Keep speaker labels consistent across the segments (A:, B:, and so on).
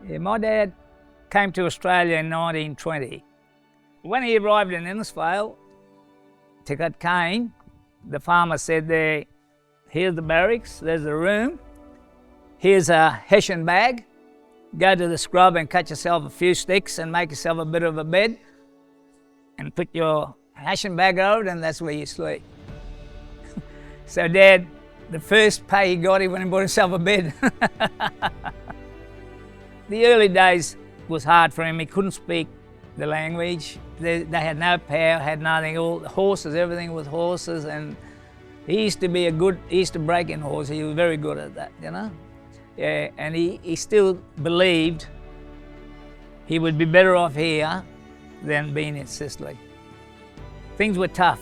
A: Yeah, my dad came to Australia in 1920. When he arrived in Innisfail to get cane, the farmer said there, here's the barracks, there's the room, here's a hessian bag, go to the scrub and cut yourself a few sticks and make yourself a bit of a bed and put your hessian bag over it and that's where you sleep. So Dad, the first pay he got, he went and bought himself a bed. The early days was hard for him. He couldn't speak the language. They had no power, had nothing, all horses, everything was horses, and he used to break in horses. He was very good at that, you know. Yeah, and he still believed he would be better off here than being in Sicily. Things were tough.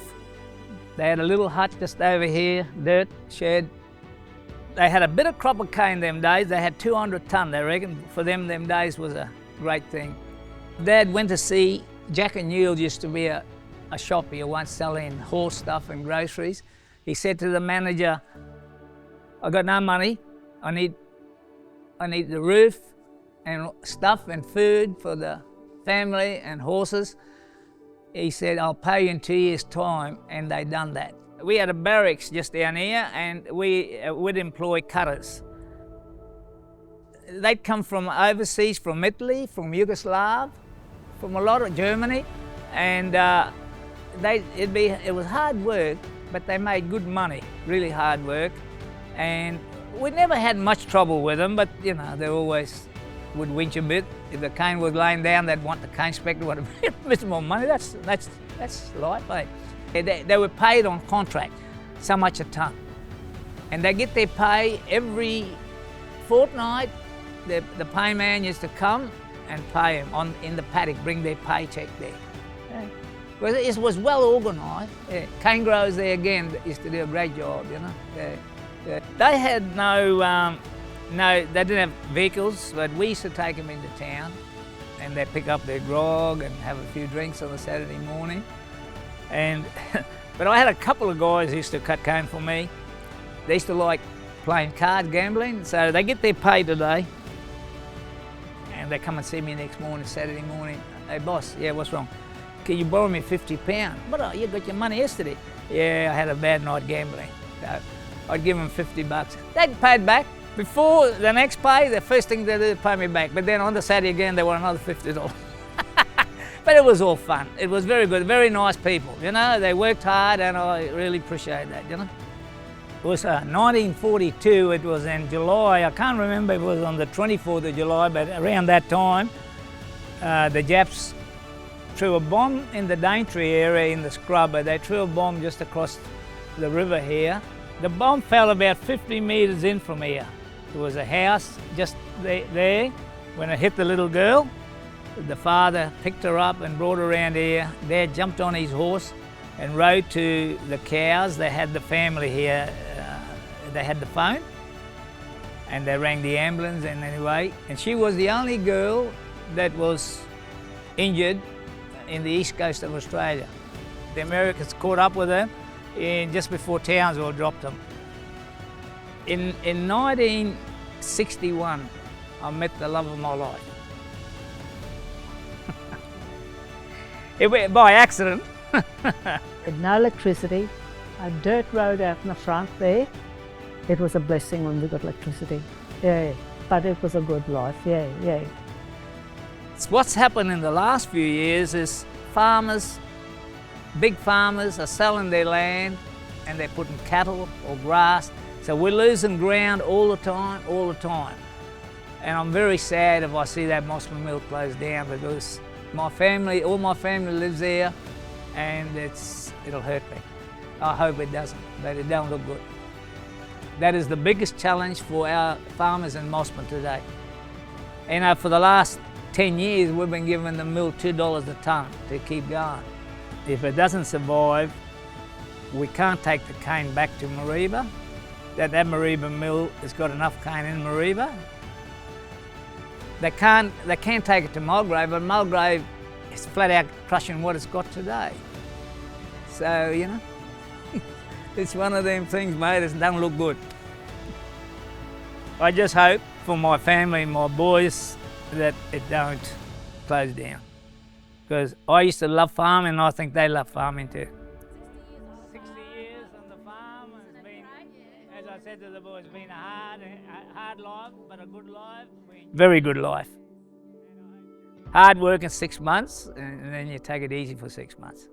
A: They had a little hut just over here, dirt shed. They had a bit of crop of cane them days. They had 200 tonne, they reckon. For them days was a great thing. Dad went to see, Jack and Newell used to be a shop here once selling horse stuff and groceries. He said to the manager, I got no money, I need the roof and stuff and food for the family and horses. He said, I'll pay you in 2 years' time, and they done that. We had a barracks just down here, and we would employ cutters. They'd come from overseas, from Italy, from Yugoslavia, from a lot of Germany, and it was hard work, but they made good money, really hard work. And we never had much trouble with them, but you know, they always would winch a bit. If the cane was laying down, they'd want the cane inspector to want a bit more money. That's life, mate. They were paid on contract, so much a tonne. And they get their pay every fortnight. The payman used to come and pay them in the paddock, bring their paycheck there. Yeah. Well, it was well organised. Yeah. Cane growers there again used to do a great job, you know. Yeah. Yeah. They had they didn't have vehicles, but we used to take them into town and they'd pick up their grog and have a few drinks on a Saturday morning. But I had a couple of guys who used to cut cane for me. They used to like playing cards, gambling, so they get their pay today and they come and see me next morning, Saturday morning. Hey boss, yeah, what's wrong? Can you borrow me £50? But you got your money yesterday. Yeah, I had a bad night gambling. So I'd give them $50. They'd pay it back. Before the next pay, the first thing they did was pay me back. But then on the Saturday again, they want another $50. But it was all fun. It was very good, very nice people, you know. They worked hard and I really appreciate that, you know. It was 1942, it was in July. I can't remember if it was on the 24th of July, but around that time, the Japs threw a bomb in the Daintree area in the scrubber. They threw a bomb just across the river here. The bomb fell about 50 metres in from here. There was a house just there. When it hit the little girl, the father picked her up and brought her around here. Dad jumped on his horse and rode to the cows. They had the family here. They had the phone and they rang the ambulance and anyway. And she was the only girl that was injured in the east coast of Australia. The Americans caught up with her just before Townsville dropped them. In 1961, I met the love of my life. It went by accident.
B: With no electricity, a dirt road out in the front there. It was a blessing when we got electricity. Yeah, but it was a good life, yeah.
A: What's happened in the last few years is farmers, big farmers are selling their land and they're putting cattle or grass. So we're losing ground all the time. And I'm very sad if I see that Mossman mill close down because all my family lives there and it'll hurt me. I hope it doesn't, but it don't look good. That is the biggest challenge for our farmers in Mossman today. And for the last 10 years, we've been giving the mill $2 a tonne to keep going. If it doesn't survive, we can't take the cane back to Mareeba. That Mareeba mill has got enough cane in Mareeba. They can't take it to Mulgrave, but Mulgrave is flat out crushing what it's got today. So, you know, it's one of them things, mate, it don't look good. I just hope for my family and my boys that it don't close down. Because I used to love farming, and I think they love farming too. 60 years on the farm, and it's been, as I said to the boys, it's been a hard life, but a good life. Very good life. Hard work in 6 months, and then you take it easy for 6 months.